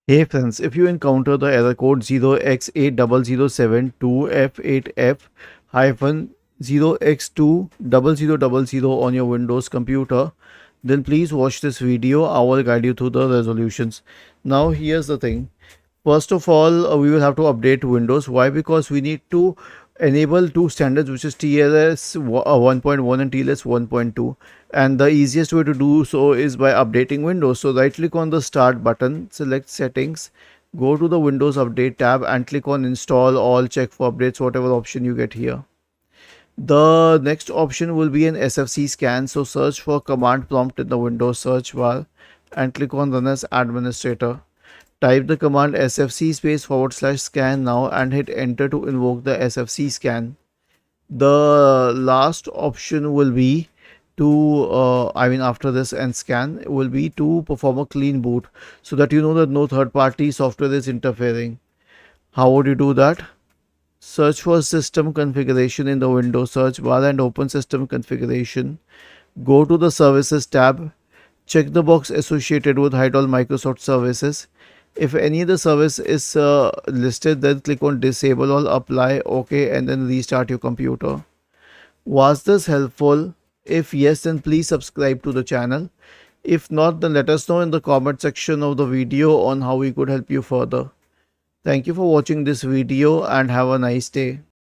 Hey friends, if you encounter the error code 0x800072f8f 0x20000 on your Windows computer, then please watch this video. I will guide you through the resolutions. Now here's the thing. First of all, we will have to update Windows. Why? Because we need to enable two standards, which is TLS 1.1 and TLS 1.2. And the easiest way to do so is by updating Windows. So right click on the start button, select settings, go to the Windows update tab and click on install all, check for updates, whatever option you get here. The next option will be an SFC scan. So search for command prompt in the Windows search bar and click on run as administrator. Type the command sfc space / scan now and hit enter to invoke the sfc scan. The last option will be to, after this and scan, will be to perform a clean boot so that you know that no third party software is interfering. How would you do that? Search for system configuration in the Windows search bar and open system configuration. Go to the services tab. Check the box associated with hide all Microsoft services. If any other service is listed, then click on disable all, apply, OK, and then restart your computer. Was this helpful? If yes, then please subscribe to the channel. If not, then let us know in the comment section of the video on how we could help you further. Thank you for watching this video and have a nice day.